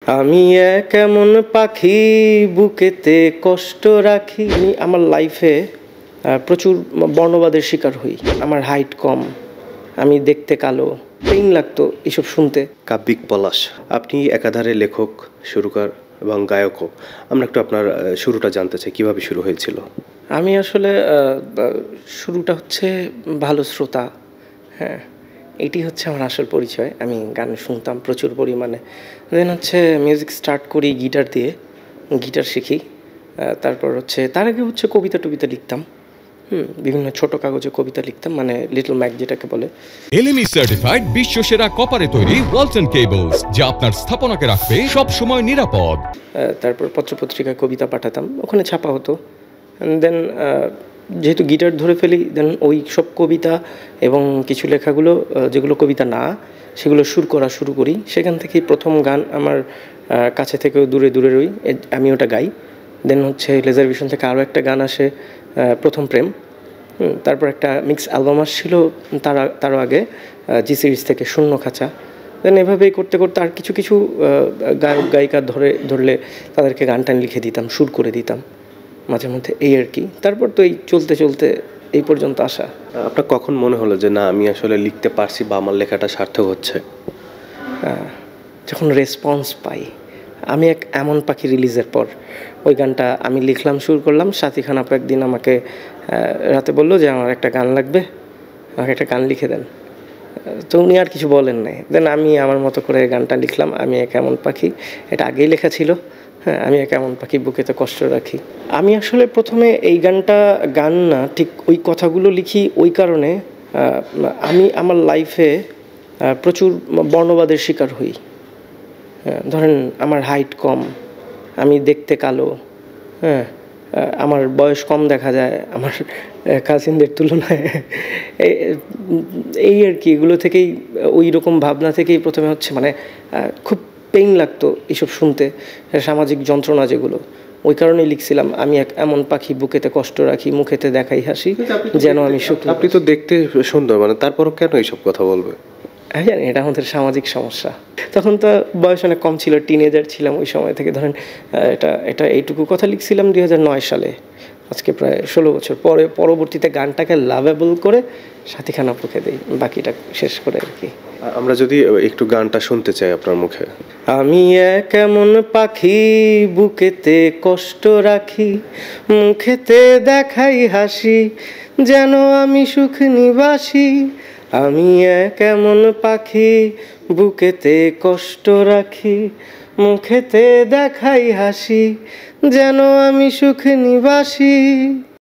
আমি এক এমন পাখি বুকেতে কষ্ট রাখি। আমি আমার লাইফে প্রচুর বর্ণবাদের শিকার হই। আমার হাইট কম, আমি দেখতে কালো, পেইন লাগতো এসব শুনতে। কাব্যিক পলাশ, আপনি একাধারে লেখক, সুরকার এবং গায়কও। আমরা একটু আপনার শুরুটা জানতে চাই, কিভাবে শুরু হয়েছিল? আমি আসলে শুরুটা হচ্ছে ভালো শ্রোতা। হ্যাঁ, এটি হচ্ছে আমার আসল পরিচয়। আমি গান শুনতাম প্রচুর পরিমাণে। দেন হচ্ছে মিউজিক স্টার্ট করি গিটার দিয়ে, গিটার শিখি। তারপর হচ্ছে তার আগে হচ্ছে কবিতা টবিতা লিখতাম। বিভিন্ন ছোট কাগজে কবিতা লিখতাম, মানে লিটল ম্যাক যেটাকে বলে। এলএমই সার্টিফাইড বিশ্বসেরা কপারে তৈরি ওয়ালটন কেবলস, যা আপনার স্থাপনাকে রাখবে সব সময় নিরাপদ। তারপর পত্রপত্রিকায় কবিতা পাঠাতাম, ওখানে ছাপা হতো। দেন যেহেতু গিটার ধরে ফেলি, দেন ওই সব কবিতা এবং কিছু লেখাগুলো যেগুলো কবিতা না, সেগুলো সুর করা শুরু করি। সেখান থেকেই প্রথম গান আমার কাছে থেকেও দূরে দূরে রই, আমি ওটা গাই। দেন হচ্ছে লেজার ভিশন থেকে আরও একটা গান আসে, প্রথম প্রেম। তারপর একটা মিক্স অ্যালবাম আসছিল তারও আগে, জি সিরিজ থেকে শূন্য খাঁচা। দেন এভাবেই করতে করতে আর কিছু কিছু গায়ক গায়িকা ধরলে তাদেরকে গান টান লিখে দিতাম, সুর করে দিতাম মাঝে মধ্যে, এই আর কি। তারপর তো এই চলতে চলতে এই পর্যন্ত আসা। আপনার কখন মনে হলো যে না, আমি আসলে লিখতে পারছি বা আমার লেখাটা সার্থক হচ্ছে? যখন রেসপন্স পাই। আমি এক এমন পাখি রিলিজের পর ওই গানটা আমি লিখলাম, সুর করলাম। সাথী খান আপু একদিন আমাকে রাতে বললো যে আমার একটা গান লাগবে, আমাকে একটা গান লিখে দেন। তো উনি আর কিছু বলেন নাই। দেন আমি আমার মতো করে গানটা লিখলাম, আমি এক এমন পাখি। এটা আগেই লেখা ছিল। হ্যাঁ, আমি এক এমন পাখি বুকেতে কষ্ট রাখি। আমি আসলে প্রথমে এই গান না, ঠিক ওই কথাগুলো লিখি ওই কারণে, আমি আমার লাইফে প্রচুর বর্ণবাদের শিকার হই। ধরেন আমার হাইট কম, আমি দেখতে কালো, হ্যাঁ, আমার বয়স কম দেখা যায় আমার কাজিনদের তুলনায়, এই আর কি। এগুলো থেকেই, ওই রকম ভাবনা থেকেই প্রথমে হচ্ছে, মানে খুব পেইন লাগতো এসব শুনতে, সামাজিক যন্ত্রণা যেগুলো, ওই কারণেই লিখছিলাম আমি এক এমন পাখি বুকেতে কষ্ট রাখি, মুখেতে দেখাই হাসি, যেন আমি সুখ। আপনি তো দেখতে সুন্দর, মানে তারপরও কেন এইসব কথা বলবে? হ্যাঁ জানি, এটা আমাদের সামাজিক সমস্যা। তখন তো বয়স অনেক কম ছিল, টিনেজার ছিলাম ওই সময় থেকে। ধরেন এটা এইটুকু কথা লিখছিলাম 2009 সালে, আজকে প্রায় 16 বছর পরে। পরবর্তীতে গানটাকে লাভেবল করে সাথী খান আপুকে দিই, বাকিটা শেষ করে আর কি। আমরা যদি একটু গানটা শুনতে চাই আপনার মুখে। আমি এক এমন পাখি বুকেতে কষ্ট রাখি, মুখেতে দেখাই হাসি, যেন আমি সুখ নিবাসী। আমি এক এমন পাখি বুকেতে কষ্ট রাখি, মুখেতে দেখাই হাসি, যেন আমি সুখ নিবাসী।